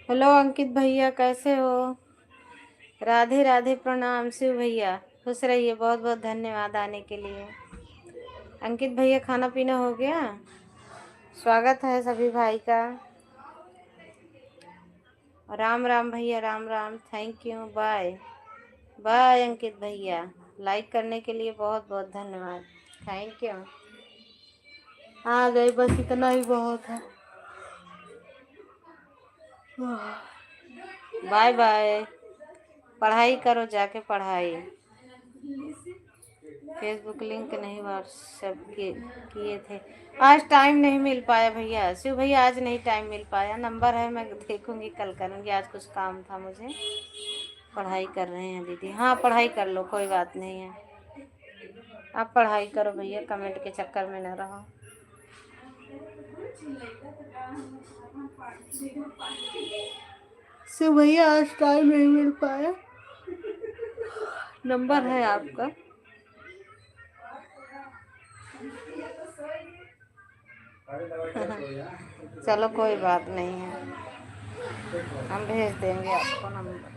Hello अंकित भैया, कैसे हो? राधे राधे, प्रणाम शिव भैया। खुश रहिए, बहुत बहुत धन्यवाद आने के लिए। अंकित भैया, खाना पीना हो गया? स्वागत है सभी भाई का। राम राम भैया, Ram Ram. Thank you, bye bye. Ankit भैया, लाइक करने के लिए बहुत बहुत धन्यवाद। Thank you. आ गए, बस इतना ही बहुत है। Bye bye. पढ़ाई करो, जाके पढ़ाई। फेसबुक लिंक नहीं, व्हाट्सएप के किए थे। आज टाइम नहीं मिल पाया भैया, शिव भैया आज नहीं टाइम मिल पाया। नंबर है, मैं देखूंगी, कल करूंगी। आज कुछ काम था मुझे। पढ़ाई कर रहे हैं दीदी? हाँ, पढ़ाई कर लो, कोई बात नहीं है। आप पढ़ाई करो भैया, कमेंट के चक्कर में न रहो। शिव भैया आज टाइम नहीं मिल पाया। नंबर है आपका। चलो कोई बात नहीं है, हम भेज देंगे आपको नंबर।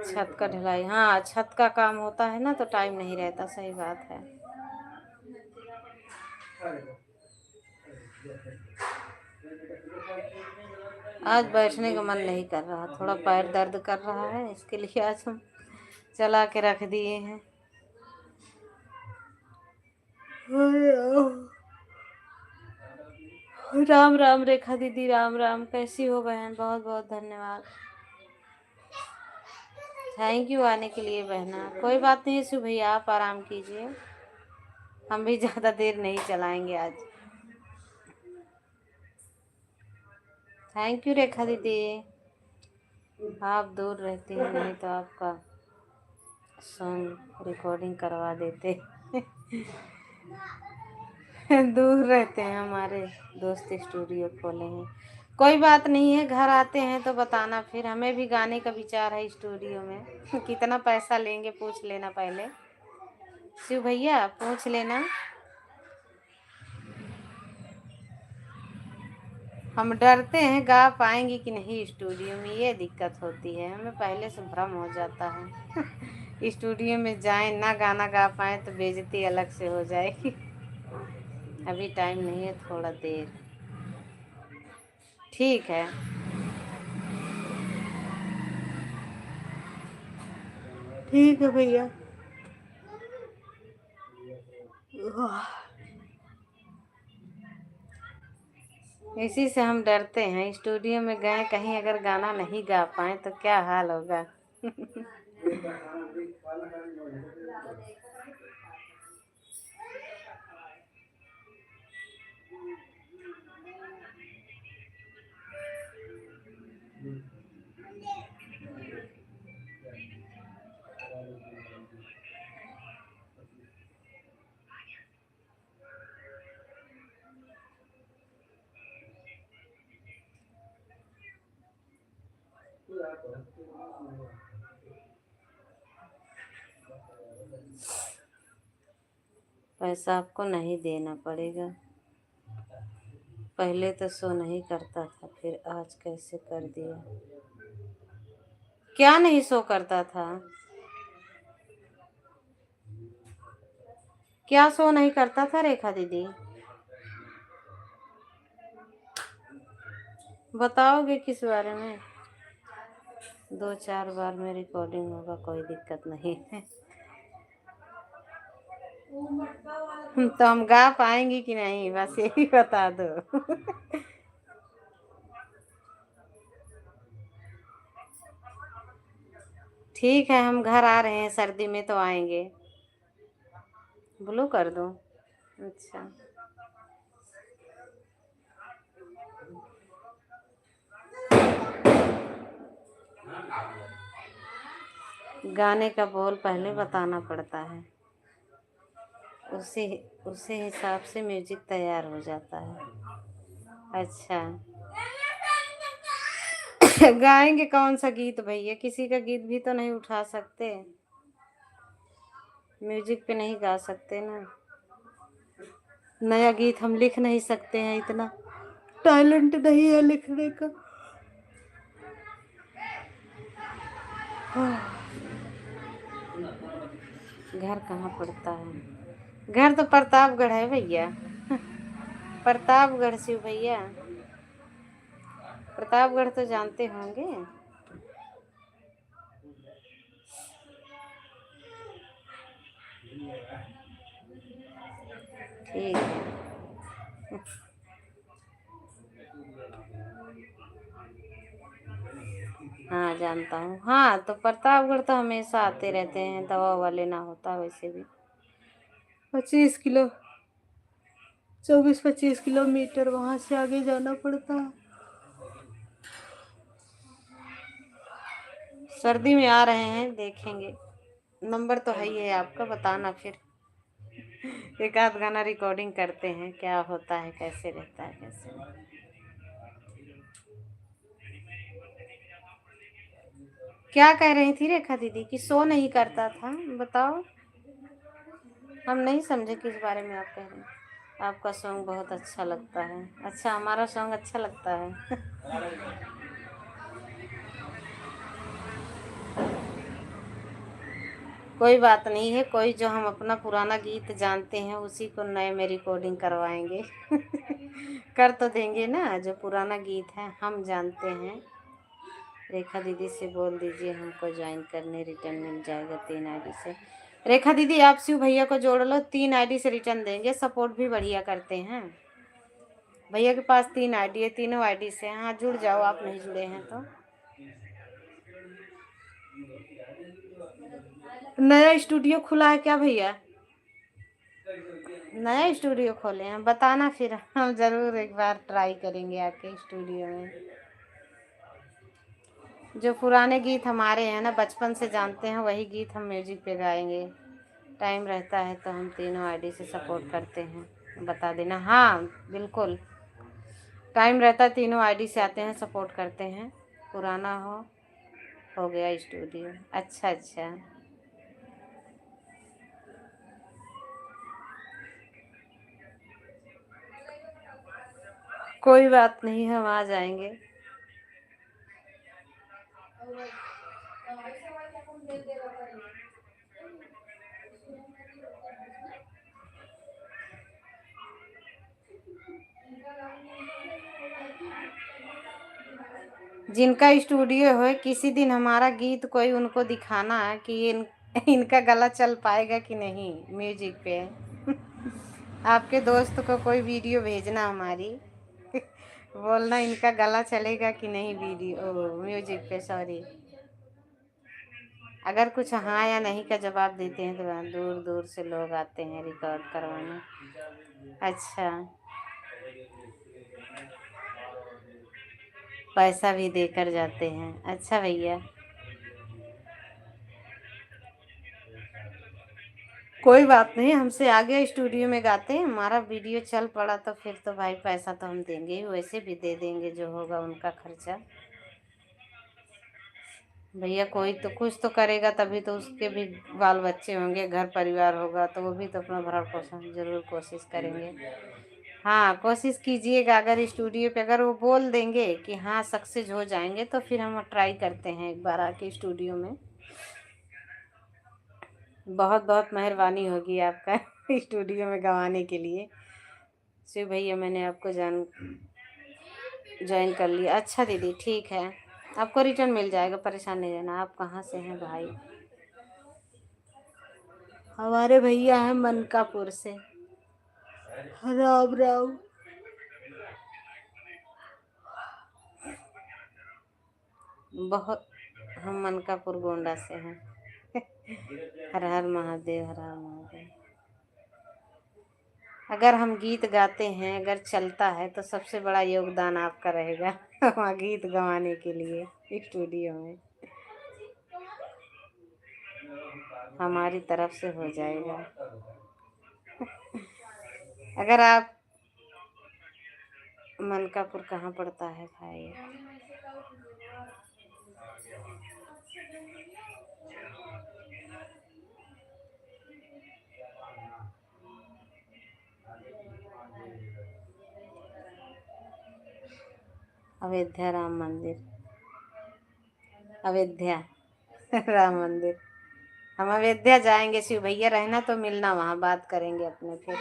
छत का ढलाई, हाँ छत का काम होता है ना, तो टाइम नहीं रहता। सही बात है। आज बैठने का मन नहीं कर रहा, थोड़ा पैर दर्द कर रहा है, इसके लिए आज हम चला के रख दिए हैं। राम राम रेखा दीदी, राम राम। कैसी हो बहन? बहुत बहुत धन्यवाद। थैंक यू आने के लिए बहना। कोई बात नहीं शिव भैया, आप आराम कीजिए, हम भी ज़्यादा देर नहीं चलाएंगे आज। थैंक यू रेखा दीदी। आप दूर रहती हैं, नहीं तो आपका सॉन्ग रिकॉर्डिंग करवा देते। दूर रहते हैं, हमारे दोस्त स्टूडियो खोले हैं। कोई बात नहीं है, घर आते हैं तो बताना। फिर हमें भी गाने का विचार है स्टूडियो में। कितना पैसा लेंगे पूछ लेना पहले, शिव भैया पूछ लेना। हम डरते हैं गा पाएंगे कि नहीं स्टूडियो में, ये दिक्कत होती है। हमें पहले से भ्रम हो जाता है। स्टूडियो में जाएं ना, गाना गा पाए तो बेइज्जती अलग से हो जाएगी। अभी टाइम नहीं है, थोड़ा देर। ठीक है। ठीक है भैया। इसी से हम डरते हैं, स्टूडियो में गए कहीं अगर गाना नहीं गा पाए तो क्या हाल होगा। पैसा आपको नहीं देना पड़ेगा। पहले तो शो नहीं करता था, फिर आज कैसे कर दिया? क्या नहीं शो करता था? क्या शो नहीं करता था रेखा दीदी? बताओगे किस बारे में? 2-4 बार में रिकॉर्डिंग होगा, कोई दिक्कत नहीं है। तो हम गा पाएंगे कि नहीं, बस यही बता दो। ठीक है, हम घर आ रहे हैं, सर्दी में तो आएंगे। ब्लू कर दूं? अच्छा, गाने का बोल पहले बताना पड़ता है, उसी उसी हिसाब से म्यूजिक तैयार हो जाता है। अच्छा। गाएंगे कौन सा गीत भैया? किसी का गीत भी तो नहीं उठा सकते, म्यूजिक पे नहीं गा सकते ना। नया गीत हम लिख नहीं सकते हैं, इतना टैलेंट नहीं है लिखने का। घर कहाँ पड़ता है? घर तो प्रतापगढ़ है भैया। प्रतापगढ़ शिव भैया, प्रतापगढ़ तो जानते होंगे। ठीक है। हाँ जानता हूँ। हाँ तो प्रतापगढ़ तो हमेशा आते रहते हैं, दवा वाले ना होता वैसे भी। 25 किलो, 24-25 किलोमीटर वहां से आगे जाना पड़ता है। सर्दी में आ रहे हैं, देखेंगे। नंबर तो है ही है आपका, बताना फिर। एक आध गाना रिकॉर्डिंग करते हैं, क्या होता है, कैसे रहता है, कैसे नहीं। क्या कह रही थी रेखा दीदी कि शो नहीं करता था, बताओ। हम नहीं समझे किस बारे में आप कह रहे हैं। आपका सॉन्ग बहुत अच्छा लगता है। अच्छा, हमारा सॉन्ग अच्छा लगता है। कोई बात नहीं है, कोई जो हम अपना पुराना गीत जानते हैं उसी को नए में रिकॉर्डिंग करवाएंगे। कर तो देंगे ना, जो पुराना गीत है हम जानते हैं। रेखा दीदी से बोल दीजिए हमको ज्वाइन करने, रिटर्न मिल जाएगा 3 आईडी से। रेखा दीदी आप शिव भैया को जोड़ लो, 3 आईडी से रिटर्न देंगे। सपोर्ट भी बढ़िया करते हैं भैया के पास। 3 आईडी है, तीनों आईडी से। हाँ जुड़ जाओ, आप नहीं जुड़े हैं तो। नया स्टूडियो खुला है क्या भैया? नया स्टूडियो खोले हैं, बताना फिर, हम जरूर एक बार ट्राई करेंगे आपके स्टूडियो में। जो पुराने गीत हमारे हैं ना, बचपन से जानते हैं, वही गीत हम म्यूजिक पे गाएंगे। टाइम रहता है तो हम तीनों आईडी से सपोर्ट करते हैं, बता देना। हाँ बिल्कुल, टाइम रहता है तीनों आईडी से आते हैं, सपोर्ट करते हैं। पुराना हो गया स्टूडियो। अच्छा अच्छा, कोई बात नहीं, हम आ जाएंगे। जिनका स्टूडियो है, किसी दिन हमारा गीत कोई उनको दिखाना है कि इनका गला चल पाएगा कि नहीं म्यूजिक पे। आपके दोस्त को कोई वीडियो भेजना हमारी। बोलना इनका गला चलेगा कि नहीं वीडियो म्यूजिक पे, सॉरी। अगर कुछ हाँ या नहीं का जवाब देते हैं तो दूर दूर से लोग आते हैं रिकॉर्ड करवाने। अच्छा, पैसा भी देकर जाते हैं। अच्छा भैया, कोई बात नहीं, हमसे आगे स्टूडियो में गाते हैं, हमारा वीडियो चल पड़ा तो फिर तो भाई पैसा तो हम देंगे ही, वैसे भी दे देंगे जो होगा उनका खर्चा। भैया कोई तो कुछ तो करेगा, तभी तो उसके भी बाल बच्चे होंगे, घर परिवार होगा, तो वो भी तो अपना भरण पोषण जरूर कोशिश करेंगे। हाँ कोशिश कीजिएगा, अगर स्टूडियो पे अगर वो बोल देंगे कि हाँ सक्सेस हो जाएंगे तो फिर हम ट्राई करते हैं एक बार आके स्टूडियो में। बहुत बहुत मेहरबानी होगी आपका स्टूडियो में गवाने के लिए। शिव भैया मैंने आपको ज्वाइन कर लिया। अच्छा दीदी ठीक है, आपको रिटर्न मिल जाएगा, परेशान नहीं रहना। आप कहाँ से हैं भाई? हमारे भैया हैं मनकापुर से। राम राम। बहुत, हम मनकापुर गोंडा से हैं। हर हर महादेव, हर हर महादेव। अगर हम गीत गाते हैं, अगर चलता है तो सबसे बड़ा योगदान आपका रहेगा वहाँ गीत गवाने के लिए स्टूडियो में। हमारी तरफ से हो जाएगा। अगर आप, मनकापुर कहाँ पड़ता है भाई? अयोध्या राम मंदिर, अयोध्या राम मंदिर। हम अयोध्या जाएंगे, शिव भैया रहना तो मिलना, वहाँ बात करेंगे अपने, फिर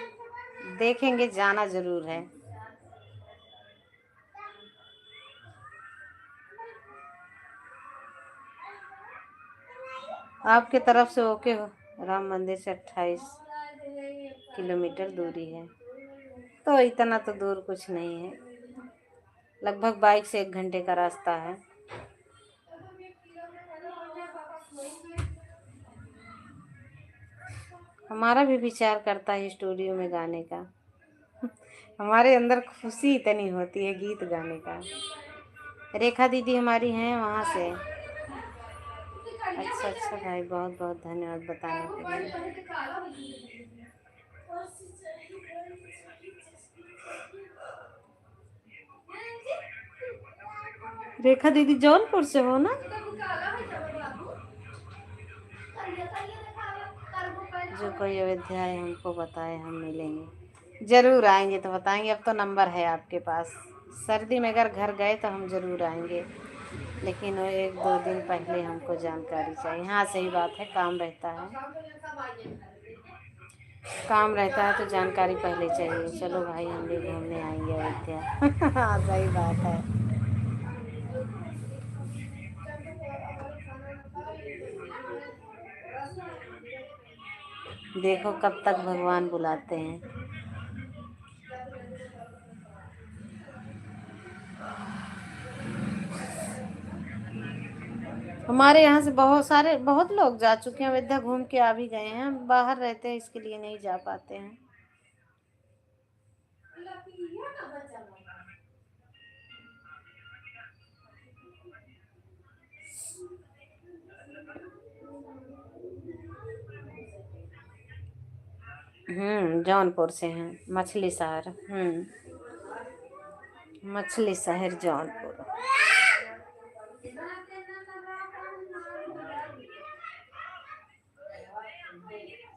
देखेंगे, जाना जरूर है। आपके तरफ से ओके हो? राम मंदिर से 28 किलोमीटर दूरी है, तो इतना तो दूर कुछ नहीं है, लगभग बाइक से 1 घंटे का रास्ता है। हमारा भी विचार करता है स्टूडियो में गाने का। हमारे अंदर खुशी इतनी होती है गीत गाने का। रेखा दीदी हमारी हैं वहाँ से। अच्छा अच्छा भाई, बहुत बहुत धन्यवाद बताने के लिए। रेखा दीदी जौनपुर से हो ना? जो कोई अयोध्या है हमको बताए, हम मिलेंगे, जरूर आएंगे तो बताएंगे। अब तो नंबर है आपके पास, सर्दी में अगर घर गए तो हम जरूर आएंगे, लेकिन वो 1-2 दिन पहले हमको जानकारी चाहिए। हाँ सही बात है, काम रहता है, काम रहता है तो जानकारी पहले चाहिए। चलो भाई, हम भी घूमने आएंगे अयोध्या। हाँ सही बात है। देखो कब तक भगवान बुलाते हैं। हमारे यहाँ से बहुत लोग जा चुके हैं अयोध्या, घूम के आ भी गए हैं। हम बाहर रहते हैं, इसके लिए नहीं जा पाते हैं। जौनपुर से हैं, मछली शहर। मछली शहर जौनपुर।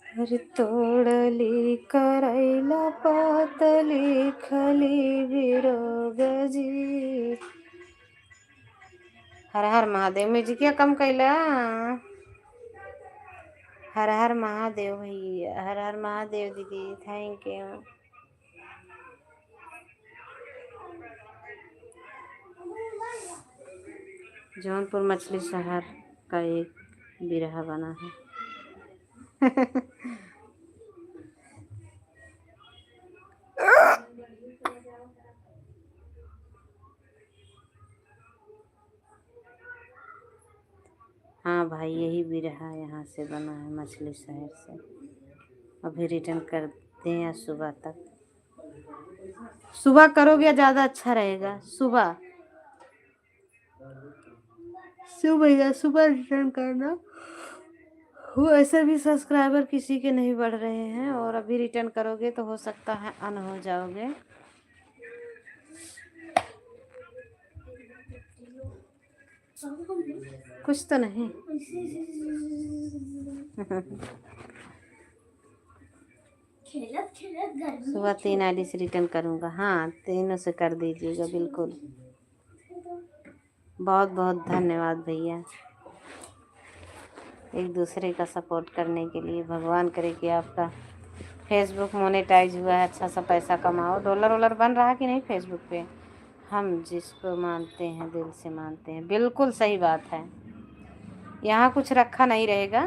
हर तोड़ली करैला पातली खली विरोग जी। हर हर महादेव। म्यूजिकिया कम कैला। हर हर महादेव भैया, हर हर महादेव दीदी, थैंक यू। जौनपुर मछली शहर का एक बिरहा बना है। हाँ भाई, यही बिरहा यहाँ से बना है, मछली शहर से। अभी रिटर्न कर दें या सुबह तक? सुबह करोगे ज़्यादा अच्छा रहेगा। सुबह सुबह सुबह रिटर्न करना। वो ऐसे भी सब्सक्राइबर किसी के नहीं बढ़ रहे हैं, और अभी रिटर्न करोगे तो हो सकता है अन हो जाओगे। कुछ तो नहीं। सुबह 3 आईडी से रिटर्न करूँगा। हाँ, तीनों से कर दीजिएगा, बिल्कुल। बहुत बहुत धन्यवाद भैया, एक दूसरे का सपोर्ट करने के लिए। भगवान करे कि आपका फेसबुक मोनेटाइज हुआ है, अच्छा सा पैसा कमाओ। डॉलर वॉलर बन रहा कि नहीं फेसबुक पे? हम जिसको मानते हैं दिल से मानते हैं। बिल्कुल सही बात है, यहाँ कुछ रखा नहीं रहेगा,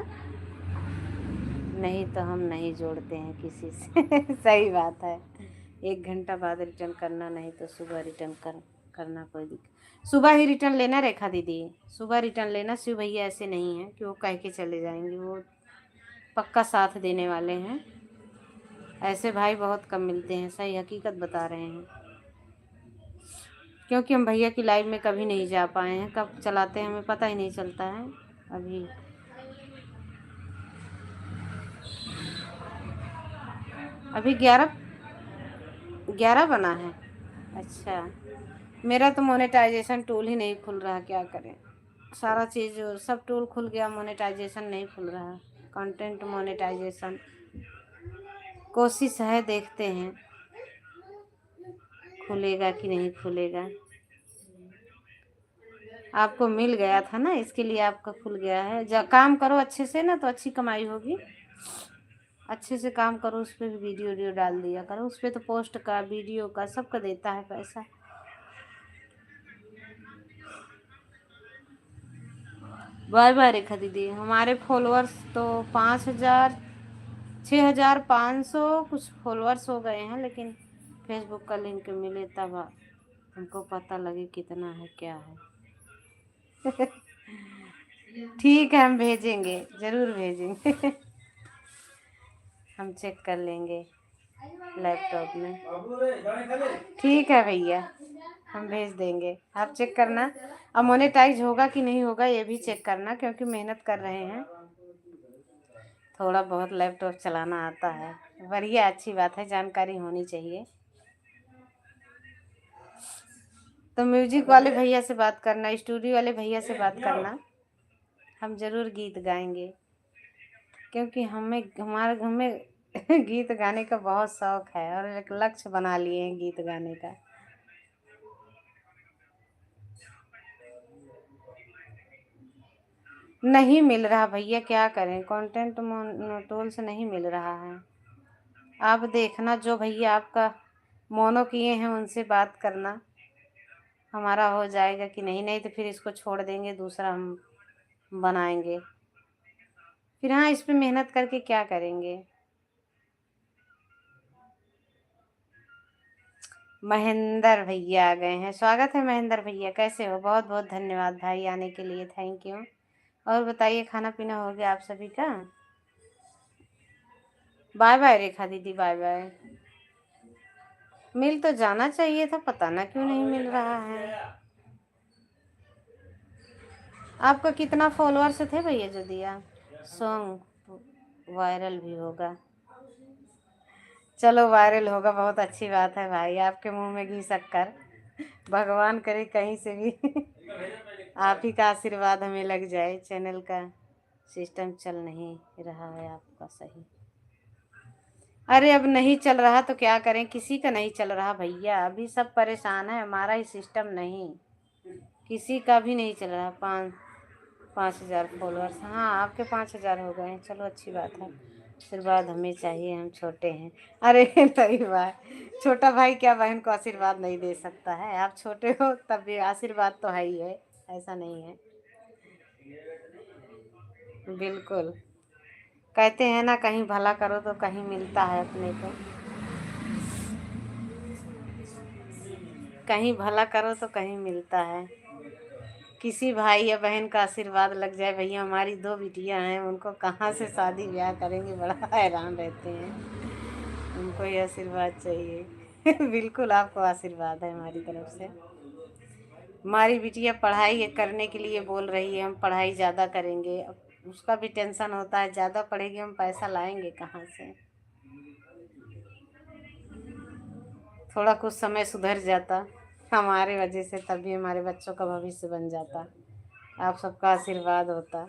नहीं तो हम नहीं जोड़ते हैं किसी से। सही बात है। 1 घंटा बाद रिटर्न करना, नहीं तो सुबह रिटर्न करना, कोई दिक्कत। सुबह ही रिटर्न लेना रेखा दीदी, सुबह रिटर्न लेना। शिव भैया ऐसे नहीं हैं कि वो कह के चले जाएंगे, वो पक्का साथ देने वाले हैं। ऐसे भाई बहुत कम मिलते हैं, सही हकीकत बता रहे हैं। क्योंकि हम भैया की लाइव में कभी नहीं जा पाए हैं, कब चलाते हैं हमें पता ही नहीं चलता है। अभी 11 बना है। अच्छा, मेरा तो मोनेटाइजेशन टूल ही नहीं खुल रहा, क्या करें। सारा चीज़ सब टूल खुल गया, मोनेटाइजेशन नहीं खुल रहा। कंटेंट मोनेटाइजेशन कोशिश है, देखते हैं खुलेगा कि नहीं खुलेगा। आपको मिल गया था ना, इसके लिए आपका खुल गया है। जब काम करो अच्छे से ना तो अच्छी कमाई होगी। अच्छे से काम करो, उस पर भी वीडियो वीडियो डाल दिया करो, उस पर तो पोस्ट का वीडियो का सबका देता है पैसा। बाय बाय रेखा दीदी। हमारे फॉलोअर्स तो 5,000 6,500 कुछ फॉलोअर्स हो गए हैं, लेकिन फेसबुक का लिंक मिले तब हमको पता लगे कितना है क्या है। ठीक है, हम भेजेंगे, ज़रूर भेजेंगे। हम चेक कर लेंगे लैपटॉप में। ठीक है भैया, हम भेज देंगे, आप चेक करना। अब मोनेटाइज होगा कि नहीं होगा ये भी चेक करना, क्योंकि मेहनत कर रहे हैं। थोड़ा बहुत लैपटॉप चलाना आता है, बढ़िया, अच्छी बात है, जानकारी होनी चाहिए। तो म्यूजिक वाले भैया से बात करना, स्टूडियो वाले भैया से बात करना, हम ज़रूर गीत गाएंगे, क्योंकि हमें गीत गाने का बहुत शौक है और एक लक्ष्य बना लिए हैं गीत गाने का। नहीं मिल रहा भैया, क्या करें, कंटेंट टूल से नहीं मिल रहा है। आप देखना, जो भैया आपका मोनो किए हैं उनसे बात करना, हमारा हो जाएगा कि नहीं। नहीं तो फिर इसको छोड़ देंगे, दूसरा हम बनाएंगे फिर। हाँ, इस पे मेहनत करके क्या करेंगे। महेंद्र भैया आ गए हैं, स्वागत है महेंद्र भैया, कैसे हो? बहुत बहुत धन्यवाद भाई आने के लिए, थैंक यू। और बताइए, खाना पीना हो गया आप सभी का? बाय बाय रेखा दीदी, बाय बाय। मिल तो जाना चाहिए था, पता ना क्यों नहीं मिल रहा है। आपका कितना फॉलोअर्स थे भैया जो दिया? सॉन्ग वायरल भी होगा, चलो वायरल होगा, बहुत अच्छी बात है भाई, आपके मुंह में घी शक्कर। भगवान करे कहीं से भी आप ही का आशीर्वाद हमें लग जाए। चैनल का सिस्टम चल नहीं रहा है आपका सही। अरे अब नहीं चल रहा तो क्या करें, किसी का नहीं चल रहा भैया, अभी सब परेशान है, हमारा ही सिस्टम नहीं, किसी का भी नहीं चल रहा। 5,000 फॉलोअर्स, हाँ आपके 5,000 हो गए हैं, चलो अच्छी बात है। आशीर्वाद हमें चाहिए, हम छोटे हैं। अरे नहीं भाई, छोटा भाई क्या बहन को आशीर्वाद नहीं दे सकता है? आप छोटे हो तब भी आशीर्वाद तो है ही है, ऐसा नहीं है। बिल्कुल, कहते हैं ना, कहीं भला करो तो कहीं मिलता है अपने को, कहीं भला करो तो कहीं मिलता है। किसी भाई या बहन का आशीर्वाद लग जाए भैया। हमारी 2 बिटियां हैं, उनको कहाँ से शादी ब्याह करेंगे, बड़ा हैरान रहते हैं। उनको ये आशीर्वाद चाहिए। बिल्कुल, आपको आशीर्वाद है हमारी तरफ से। हमारी बिटिया पढ़ाई करने के लिए बोल रही है, हम पढ़ाई ज़्यादा करेंगे। अब उसका भी टेंशन होता है, ज़्यादा पढ़ेगी हम पैसा लाएंगे कहाँ से। थोड़ा कुछ समय सुधर जाता हमारे वजह से, तभी हमारे बच्चों का भविष्य बन जाता, आप सबका आशीर्वाद होता।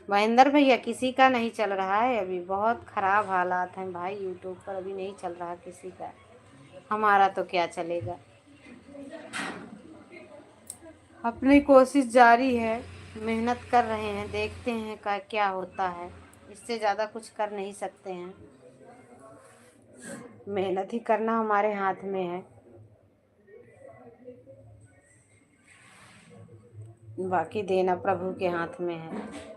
महेंद्र भैया, किसी का नहीं चल रहा है अभी, बहुत ख़राब हालात हैं भाई, यूट्यूब पर अभी नहीं चल रहा किसी का। हमारा तो क्या चलेगा, अपनी कोशिश जारी है, मेहनत कर रहे हैं, देखते हैं का क्या होता है। इससे ज़्यादा कुछ कर नहीं सकते हैं, मेहनत ही करना हमारे हाथ में है, बाकी देना प्रभु के हाथ में है।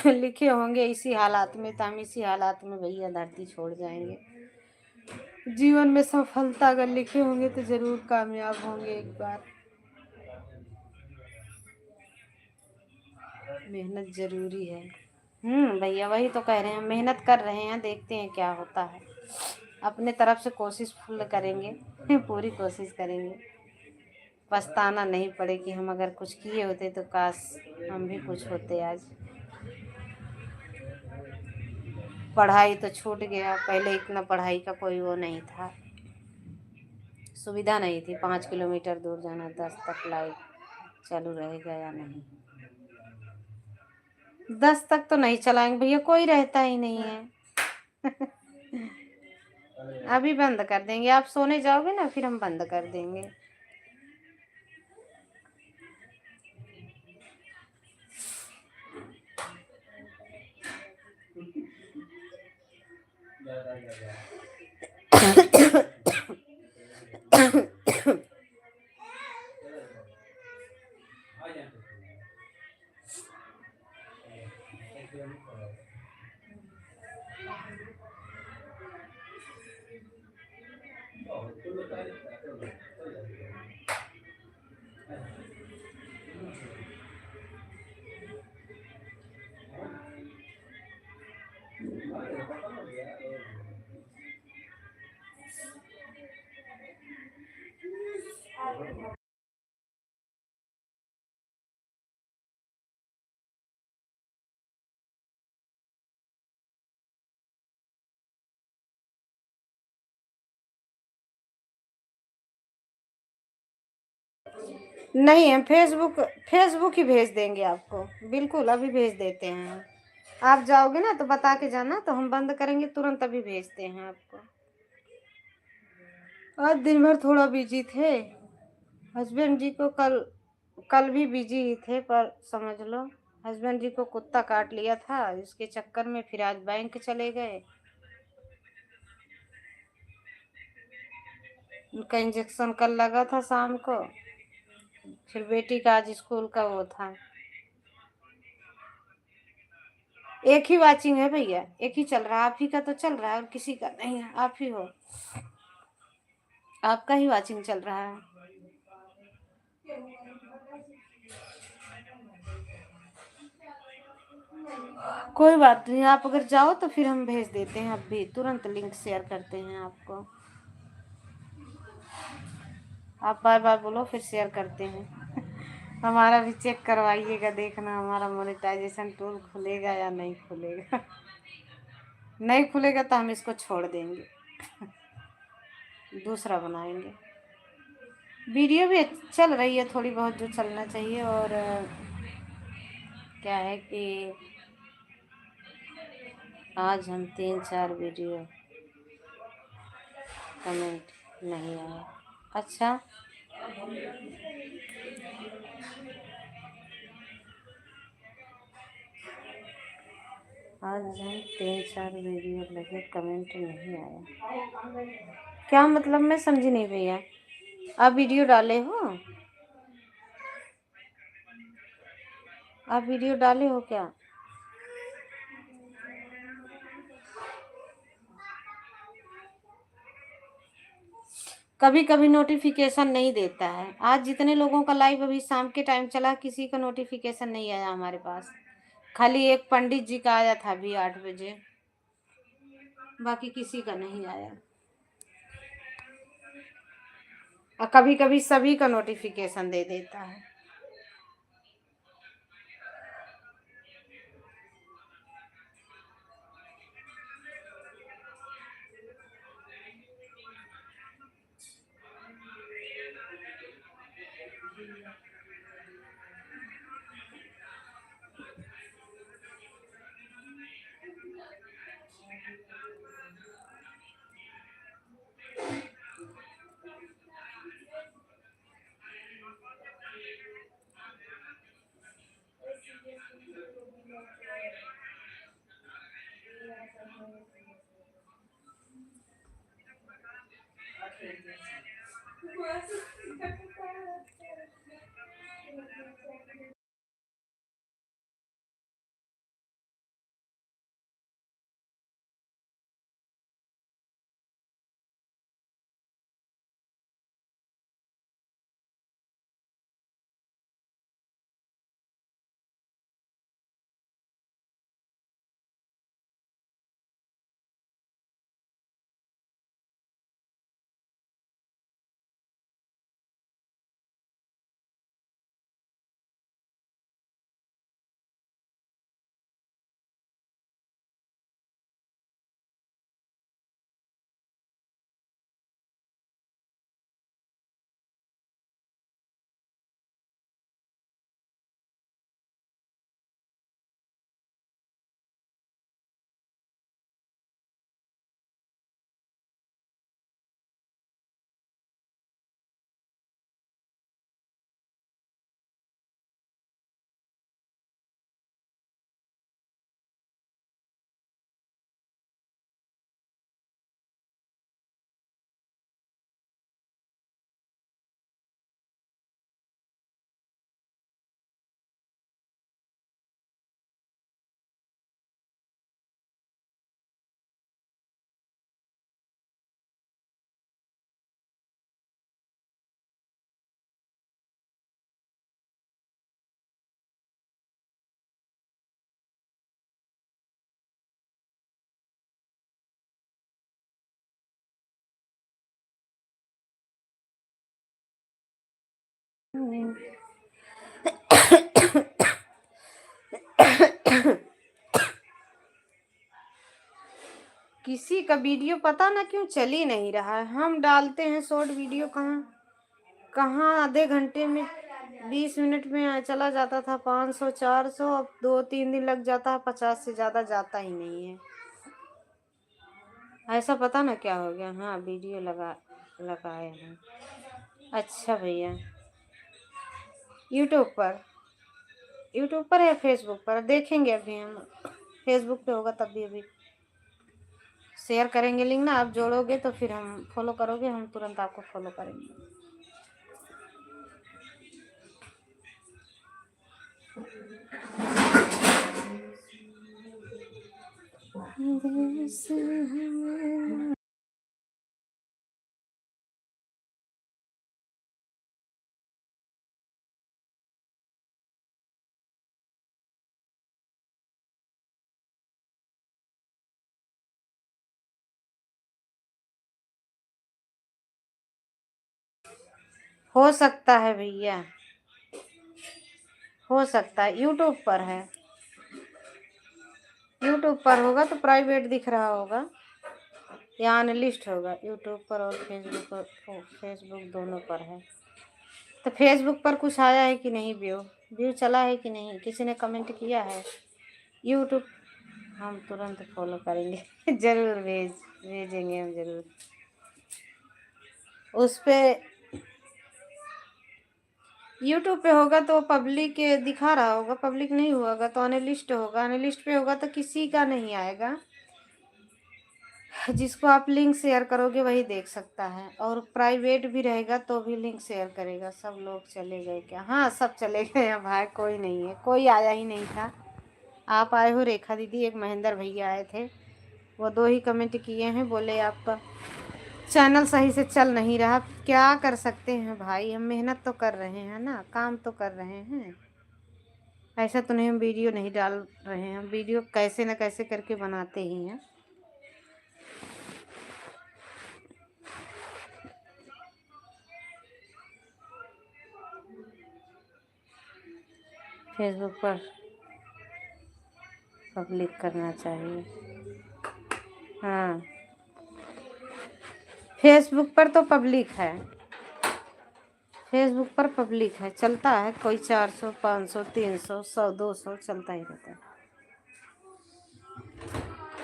लिखे होंगे इसी हालात में, तो हम इसी हालात में भैया धरती छोड़ जाएंगे। जीवन में सफलता अगर लिखे होंगे तो ज़रूर कामयाब होंगे एक बार। मेहनत ज़रूरी है। भैया वही तो कह रहे हैं, मेहनत कर रहे हैं, देखते हैं क्या होता है। अपने तरफ से कोशिश फुल करेंगे, पूरी कोशिश करेंगे। पछताना नहीं पड़े कि हम अगर कुछ किए होते तो काश हम भी कुछ होते आज। पढ़ाई तो छूट गया, पहले इतना पढ़ाई का कोई वो नहीं था, सुविधा नहीं थी। 5 किलोमीटर दूर जाना, 10 तक लाइट चालू रहेगा या नहीं। 10 तक तो नहीं चलाएंगे भैया, कोई रहता ही नहीं है। अभी बंद कर देंगे, आप सोने जाओगे ना फिर हम बंद कर देंगे। नहीं, हम फेसबुक फेसबुक ही भेज देंगे आपको, बिल्कुल अभी भेज देते हैं। आप जाओगे ना तो बता के जाना, तो हम बंद करेंगे तुरंत, अभी भेजते हैं आपको। आज दिन भर थोड़ा बिजी थे, हस्बैंड जी को कल कल भी बिजी ही थे, पर समझ लो हस्बैंड जी को कुत्ता काट लिया था, इसके चक्कर में फिर आज बैंक चले गए। उनका इंजेक्शन कल लगा था शाम को, फिर बेटी का आज स्कूल का वो था। एक ही वाचिंग है भैया, एक ही चल रहा है, आप ही का तो चल रहा है और किसी का नहीं है, आप ही हो, आपका ही वाचिंग चल रहा है। कोई बात नहीं, आप अगर जाओ तो फिर हम भेज देते हैं, अभी तुरंत लिंक शेयर करते हैं आपको। आप बार बार बोलो फिर शेयर करते हैं। हमारा भी चेक करवाइएगा, देखना हमारा मोनेटाइजेशन टूल खुलेगा या नहीं खुलेगा। नहीं खुलेगा तो हम इसको छोड़ देंगे, दूसरा बनाएंगे। वीडियो भी चल रही है थोड़ी बहुत जो चलना चाहिए, और क्या है कि आज हम 3-4 वीडियो कमेंट नहीं आया। अच्छा, आज हम 3-4 वीडियो लगे, कमेंट नहीं आया, क्या मतलब? मैं समझी नहीं भैया, आप वीडियो डाले हो? आप वीडियो डाले हो क्या? कभी कभी नोटिफिकेशन नहीं देता है। आज जितने लोगों का लाइव अभी शाम के टाइम चला, किसी का नोटिफिकेशन नहीं आया हमारे पास, खाली एक पंडित जी का आया था अभी 8 बजे, बाकी किसी का नहीं आया। और कभी कभी सभी का नोटिफिकेशन दे देता है। किसी का वीडियो पता ना क्यों चल ही नहीं रहा है। हम डालते हैं शॉर्ट वीडियो, कहाँ कहाँ आधे घंटे में 20 मिनट में चला जाता था 500 400, अब 2-3 दिन लग जाता है, 50 से ज़्यादा जाता ही नहीं है। ऐसा पता ना क्या हो गया। हाँ वीडियो लगाए हैं। अच्छा भैया, यूट्यूब पर या फेसबुक पर देखेंगे। अभी हम फेसबुक पे होगा तब भी अभी शेयर करेंगे लिंक ना। आप जोड़ोगे तो फिर हम फॉलो करोगे, हम तुरंत आपको फॉलो करेंगे। हो सकता है भैया, हो सकता है यूट्यूब पर है। यूट्यूब पर होगा तो प्राइवेट दिख रहा होगा या अनलिस्ट होगा। यूट्यूब पर और फेसबुक दोनों पर है। तो फेसबुक पर कुछ आया है कि नहीं? व्यू चला है कि नहीं? किसी ने कमेंट किया है? यूट्यूब हम तुरंत फॉलो करेंगे। जरूर भेजेंगे हम जरूर। उस पे यूट्यूब पे होगा तो पब्लिक दिखा रहा होगा, पब्लिक नहीं होगा तो अनलिस्ट होगा। अनलिस्ट पे होगा तो किसी का नहीं आएगा। जिसको आप लिंक शेयर करोगे वही देख सकता है, और प्राइवेट भी रहेगा तो भी लिंक शेयर करेगा। सब लोग चले गए क्या? हाँ सब चले गए हैं भाई, कोई नहीं है, कोई आया ही नहीं था। आप आए हो, रेखा दीदी, एक महेंद्र भैया आए थे, वो 2 ही कमेंट किए हैं, बोले आपका चैनल सही से चल नहीं रहा। क्या कर सकते हैं भाई, हम मेहनत तो कर रहे हैं ना, काम तो कर रहे हैं। ऐसा तो नहीं हम वीडियो नहीं डाल रहे हैं, हम वीडियो कैसे न कैसे करके बनाते ही हैं। फेसबुक पर पब्लिक करना चाहिए। हाँ फेसबुक पर तो पब्लिक है, फेसबुक पर पब्लिक है, चलता है। कोई 400 500 300 100 200 चलता ही रहता है।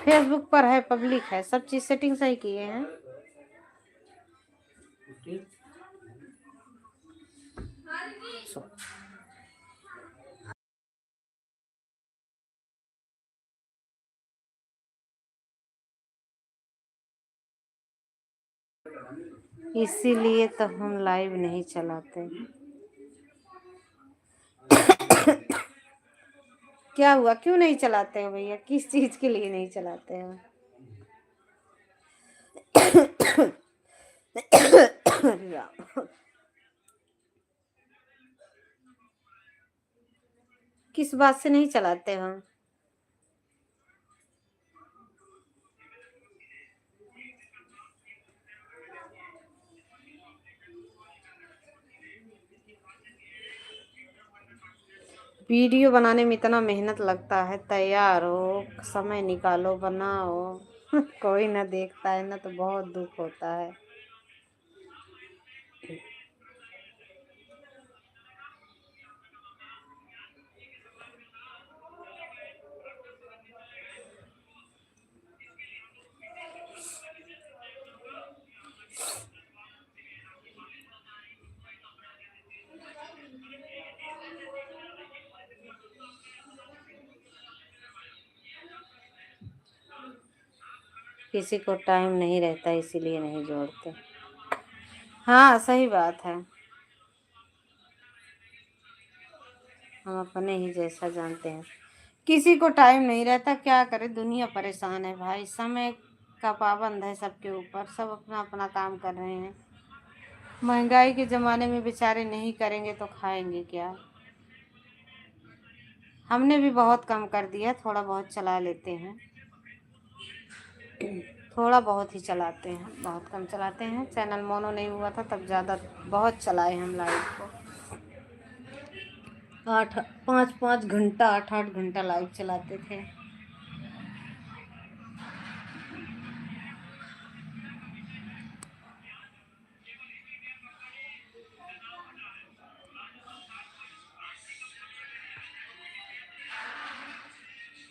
फेसबुक पर है, पब्लिक है, सब चीज़ सेटिंग सही किए हैं। इसीलिए तो हम लाइव नहीं चलाते। क्या हुआ, क्यों नहीं चलाते हो भैया? किस चीज़ के लिए नहीं चलाते हो? किस बात से नहीं चलाते हो? वीडियो बनाने में इतना मेहनत लगता है, तैयार हो, समय निकालो, बनाओ। कोई ना देखता है ना, तो बहुत दुख होता है। किसी को टाइम नहीं रहता, इसीलिए नहीं जोड़ते। हाँ सही बात है, हम अपने ही जैसा जानते हैं। किसी को टाइम नहीं रहता, क्या करे, दुनिया परेशान है भाई, समय का पाबंद है सबके ऊपर, सब अपना अपना काम कर रहे हैं। महंगाई के ज़माने में बेचारे नहीं करेंगे तो खाएंगे क्या? हमने भी बहुत कम कर दिया, थोड़ा बहुत चला लेते हैं। थोड़ा बहुत ही चलाते हैं, बहुत कम चलाते हैं। चैनल मोनो नहीं हुआ था तब ज़्यादा बहुत चलाए हम लाइव को। आठ 5-5 घंटा 8-8 घंटा लाइव चलाते थे।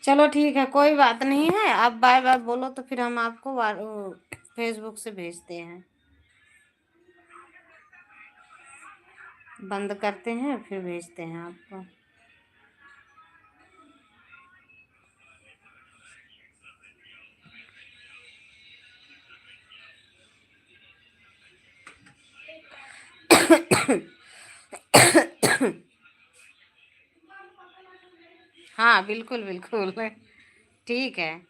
चलो ठीक है, कोई बात नहीं है। आप बाय बाय बोलो तो फिर हम आपको फेसबुक से भेजते हैं। बंद करते हैं फिर भेजते हैं आपको। हाँ बिल्कुल बिल्कुल, ठीक है।